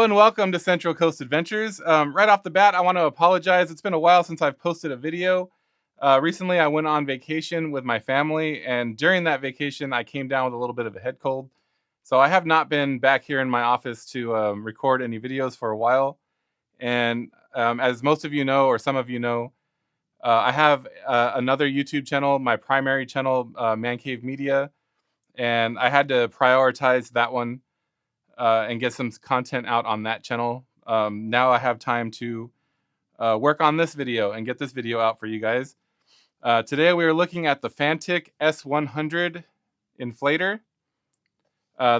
and welcome to Central Coast Adventures. Right off the bat, I want to apologize. It's been a while since I've posted a video. Recently, I went on vacation with my family, and during that vacation, I came down with a little bit of a head cold. So I have not been back here in my office to record any videos for a while. And as most of you know, or some of you know, I have another YouTube channel, my primary channel, Man Cave Media, and I had to prioritize that one and get some content out on that channel. Now I have time to work on this video and get this video out for you guys. Today we are looking at the Fanttik S100 Inflator.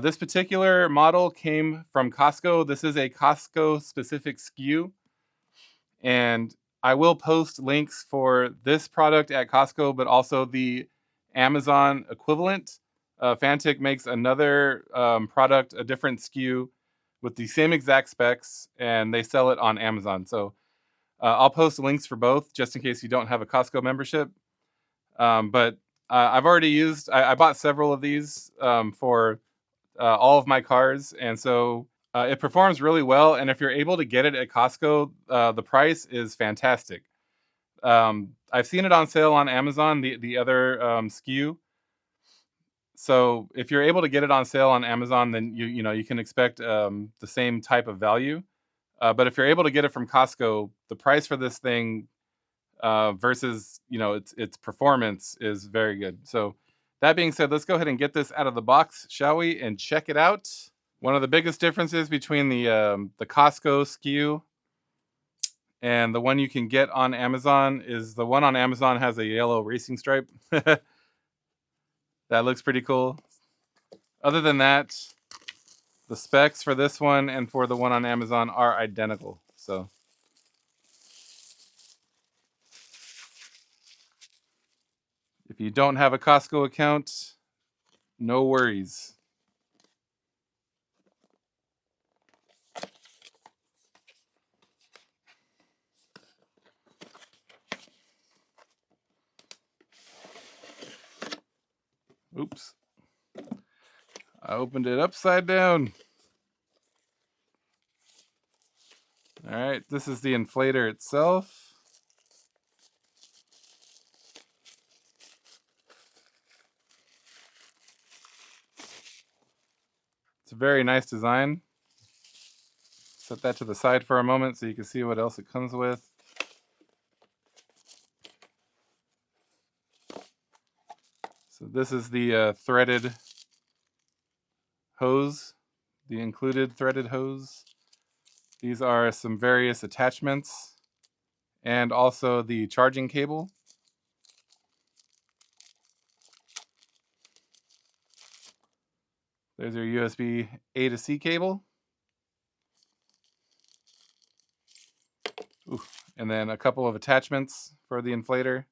This particular model came from Costco. This is a Costco specific SKU, and I will post links for this product at Costco, but also the Amazon equivalent. Fanttik makes another product, a different SKU with the same exact specs, and they sell it on Amazon. So I'll post links for both just in case you don't have a Costco membership. But I've already used, I bought several of these for all of my cars, and so it performs really well. And if you're able to get it at Costco, the price is fantastic. I've seen it on sale on Amazon, the other SKU. So if you're able to get it on sale on Amazon, then you can expect the same type of value. But if you're able to get it from Costco, the price for this thing versus its performance is very good. So that being said, let's go ahead and get this out of the box, shall we, and check it out. One of the biggest differences between the Costco SKU and the one you can get on Amazon is the one on Amazon has a yellow racing stripe. That looks pretty cool. Other than that, the specs for this one and for the one on Amazon are identical. So if you don't have a Costco account, no worries. Oops. I opened it upside down. All right, this is the inflator itself. It's a very nice design. Set that to the side for a moment so you can see what else it comes with. So this is the threaded hose, the included threaded hose. These are some various attachments and also the charging cable. There's your USB A to C cable. Ooh, and then a couple of attachments for the inflator.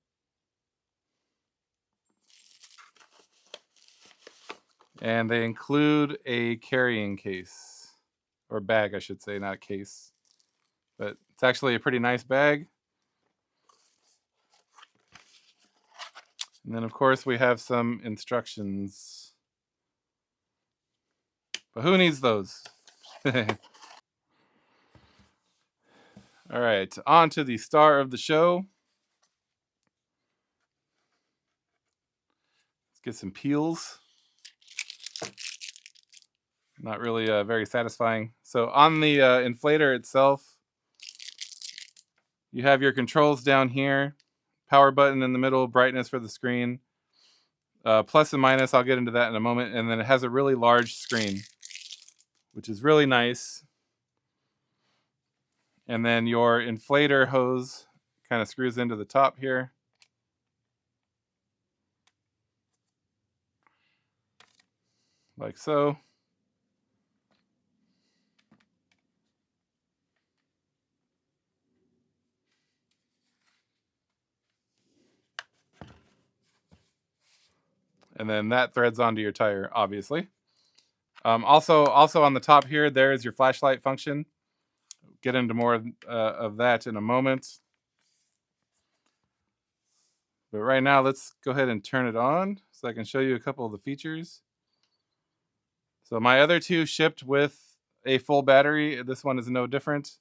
And they include a carrying case, or bag, I should say, not case. But it's actually a pretty nice bag. And then, of course, we have some instructions. But who needs those? All right, on to the star of the show. Let's get some peels. Not really very satisfying. So on the inflator itself, you have your controls down here, power button in the middle, brightness for the screen, plus and minus, I'll get into that in a moment, and then it has a really large screen, which is really nice. And then your inflator hose kind of screws into the top here. Like so. And then that threads onto your tire, obviously. Also on the top here, there's your flashlight function. Get into more of that in a moment. But right now, let's go ahead and turn it on so I can show you a couple of the features. So my other two shipped with a full battery. This one is no different.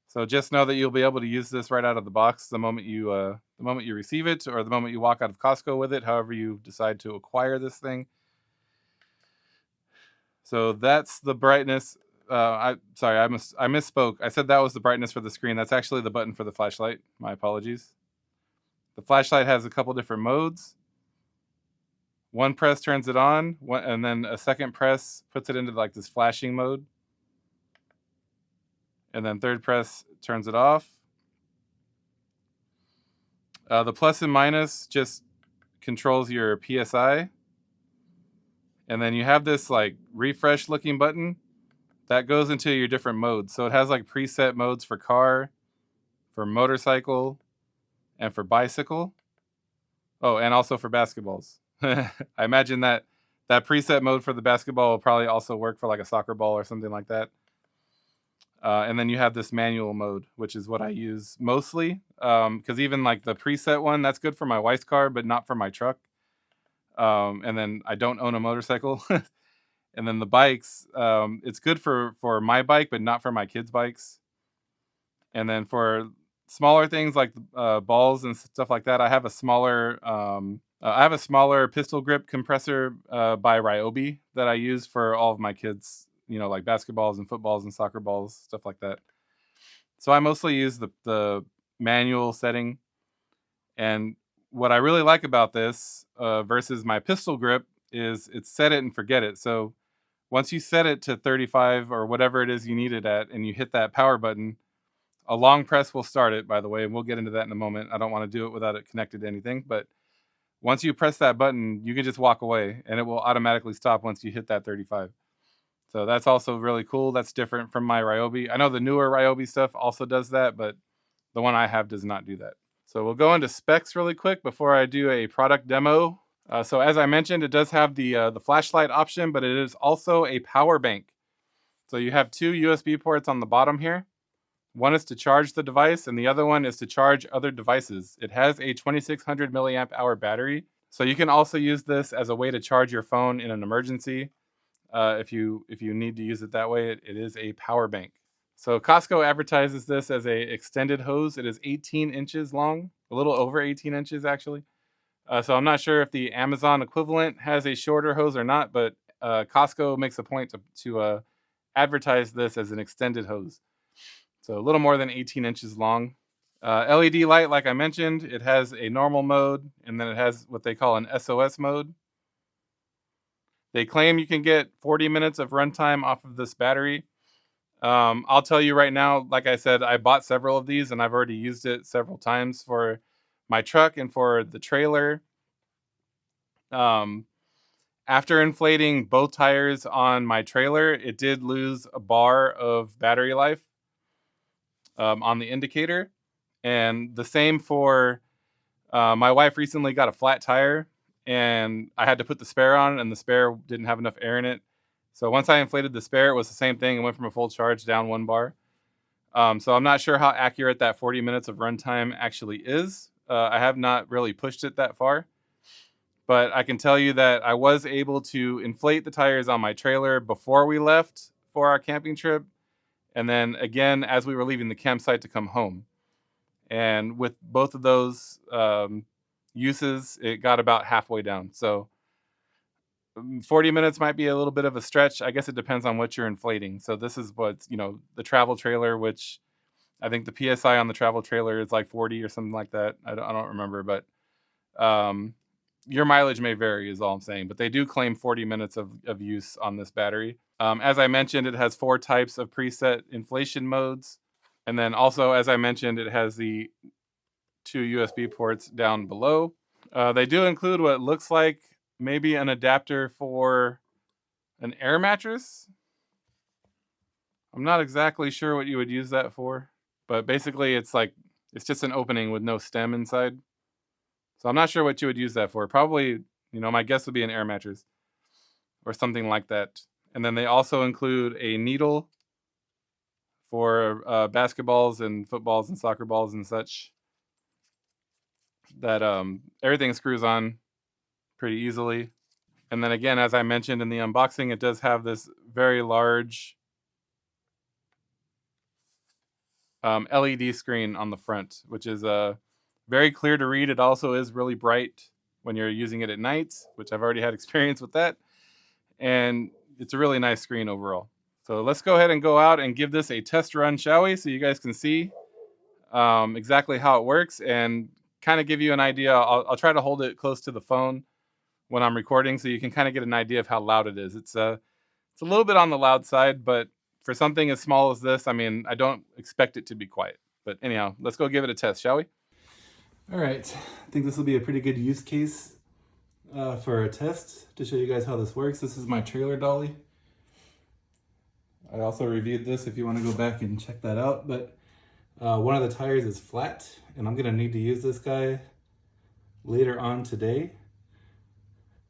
So just know that you'll be able to use this right out of the box the moment you receive it, or the moment you walk out of Costco with it, however you decide to acquire this thing. So that's the brightness. I misspoke. I said that was the brightness for the screen. That's actually the button for the flashlight. My apologies. The flashlight has a couple different modes. One press turns it on, and then a second press puts it into like this flashing mode. And then third press turns it off. The plus and minus just controls your PSI. And then you have this like refresh looking button that goes into your different modes. So it has like preset modes for car, for motorcycle, and for bicycle. Oh, and also for basketballs. I imagine that preset mode for the basketball will probably also work for like a soccer ball or something like that. And then you have this manual mode, which is what I use mostly. Because even like the preset one, that's good for my wife's car, but not for my truck. And then I don't own a motorcycle. And then the bikes, it's good for my bike, but not for my kids' bikes. And then for smaller things like balls and stuff like that, I have a smaller pistol grip compressor by Ryobi that I use for all of my kids, like basketballs and footballs and soccer balls, stuff like that. So I mostly use the manual setting. And what I really like about this versus my pistol grip is it's set it and forget it. So once you set it to 35 or whatever it is you need it at, and you hit that power button, a long press will start it, by the way, and we'll get into that in a moment. I don't want to do it without it connected to anything, but once you press that button, you can just walk away, and it will automatically stop once you hit that 35. So that's also really cool. That's different from my Ryobi. I know the newer Ryobi stuff also does that, but the one I have does not do that. So we'll go into specs really quick before I do a product demo. So as I mentioned, it does have the flashlight option, but it is also a power bank. So you have two USB ports on the bottom here. One is to charge the device, and the other one is to charge other devices. It has a 2600 milliamp hour battery. So you can also use this as a way to charge your phone in an emergency. If you need to use it that way, it is a power bank. So Costco advertises this as a extended hose. It is 18 inches long, a little over 18 inches actually. So I'm not sure if the Amazon equivalent has a shorter hose or not, but Costco makes a point to advertise this as an extended hose. So a little more than 18 inches long. LED light, like I mentioned, it has a normal mode, and then it has what they call an SOS mode. They claim you can get 40 minutes of runtime off of this battery. I'll tell you right now, like I said, I bought several of these, and I've already used it several times for my truck and for the trailer. After inflating both tires on my trailer, it did lose a bar of battery life on the indicator. And the same for my wife recently got a flat tire, and I had to put the spare on, and the spare didn't have enough air in it. So once I inflated the spare, it was the same thing. It went from a full charge down one bar. So I'm not sure how accurate that 40 minutes of runtime actually is. I have not really pushed it that far. But I can tell you that I was able to inflate the tires on my trailer before we left for our camping trip. And then again, as we were leaving the campsite to come home. And with both of those uses, it got about halfway down. So 40 minutes might be a little bit of a stretch. I guess it depends on what you're inflating. So this is what's, the travel trailer, which I think the PSI on the travel trailer is like 40 or something like that. I don't remember, but your mileage may vary is all I'm saying. But they do claim 40 minutes of use on this battery. As I mentioned, it has 4 types of preset inflation modes. And then also, as I mentioned, it has the 2 USB ports down below. They do include what looks like maybe an adapter for an air mattress. I'm not exactly sure what you would use that for, but basically it's just an opening with no stem inside. So I'm not sure what you would use that for. Probably, my guess would be an air mattress or something like that. And then they also include a needle for basketballs and footballs and soccer balls and such that everything screws on pretty easily. And then again, as I mentioned in the unboxing, it does have this very large LED screen on the front, which is very clear to read. It also is really bright when you're using it at nights, which I've already had experience with that. And it's a really nice screen overall. So let's go ahead and go out and give this a test run, shall we? So you guys can see exactly how it works and kind of give you an idea. I'll try to hold it close to the phone when I'm recording so you can kind of get an idea of how loud it is. It's a little bit on the loud side, but for something as small as this, I mean, I don't expect it to be quiet. But anyhow, let's go give it a test, shall we? All right, I think this will be a pretty good use case for a test to show you guys how this works. This is my trailer dolly. I also reviewed this if you want to go back and check that out, but one of the tires is flat and I'm gonna need to use this guy later on today.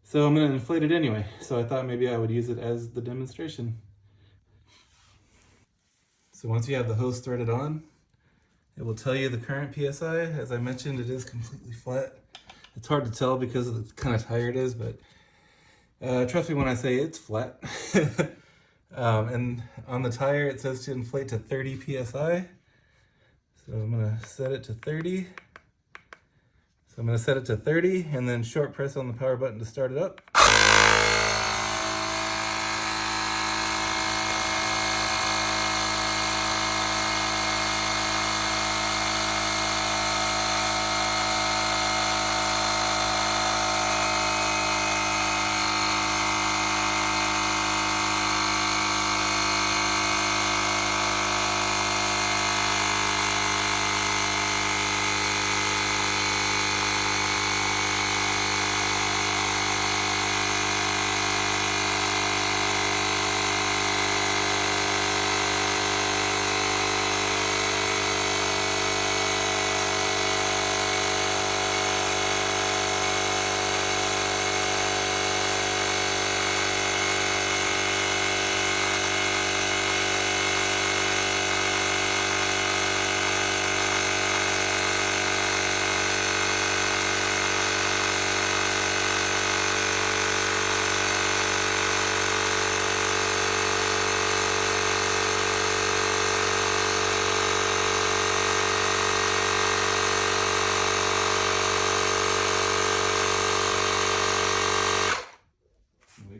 So I'm gonna inflate it anyway. So I thought maybe I would use it as the demonstration. So once you have the hose threaded on, it will tell you the current PSI. As I mentioned, it is completely flat. It's hard to tell because of the kind of tire it is, but trust me when I say it's flat. And on the tire, it says to inflate to 30 PSI. So I'm gonna set it to 30. So I'm gonna set it to 30 and then short press on the power button to start it up.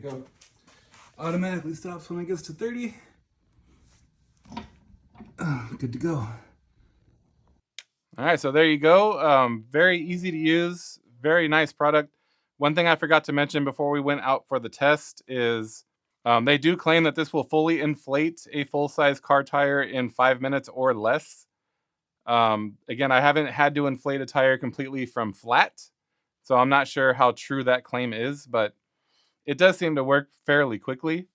Go. Automatically stops when it gets to 30. Good to go. All right, so there you go. Very easy to use, very nice product. One thing I forgot to mention before we went out for the test is they do claim that this will fully inflate a full-size car tire in 5 minutes or less. Again, I haven't had to inflate a tire completely from flat, so I'm not sure how true that claim is, but it does seem to work fairly quickly.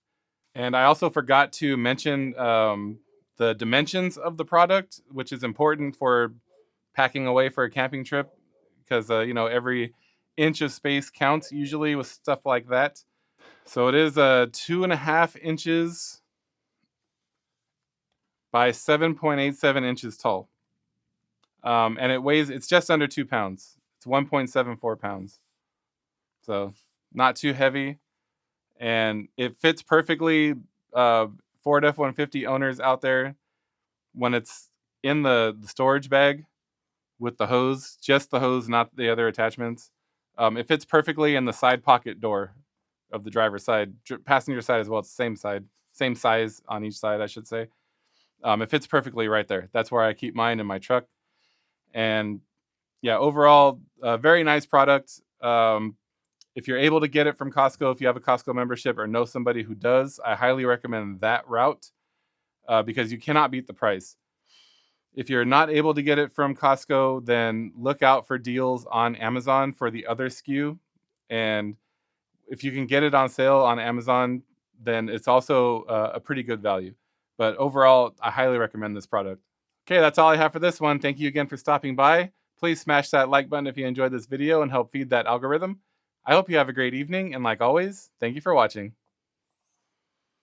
And I also forgot to mention the dimensions of the product, which is important for packing away for a camping trip because, you know, every inch of space counts usually with stuff like that. So it is 2.5 inches by 7.87 inches tall. And it's just under 2 pounds. It's 1.74 pounds. So not too heavy, and it fits perfectly. Ford F-150 owners out there, when it's in the storage bag with the hose, just the hose, not the other attachments, it fits perfectly in the side pocket door of the driver's side, passenger side as well. It's the same size on each side, I should say. It fits perfectly right there. That's where I keep mine in my truck. And yeah, overall, very nice product. If you're able to get it from Costco, if you have a Costco membership or know somebody who does, I highly recommend that route because you cannot beat the price. If you're not able to get it from Costco, then look out for deals on Amazon for the other SKU. And if you can get it on sale on Amazon, then it's also a pretty good value. But overall, I highly recommend this product. Okay, that's all I have for this one. Thank you again for stopping by. Please smash that like button if you enjoyed this video and help feed that algorithm. I hope you have a great evening, and like always, thank you for watching.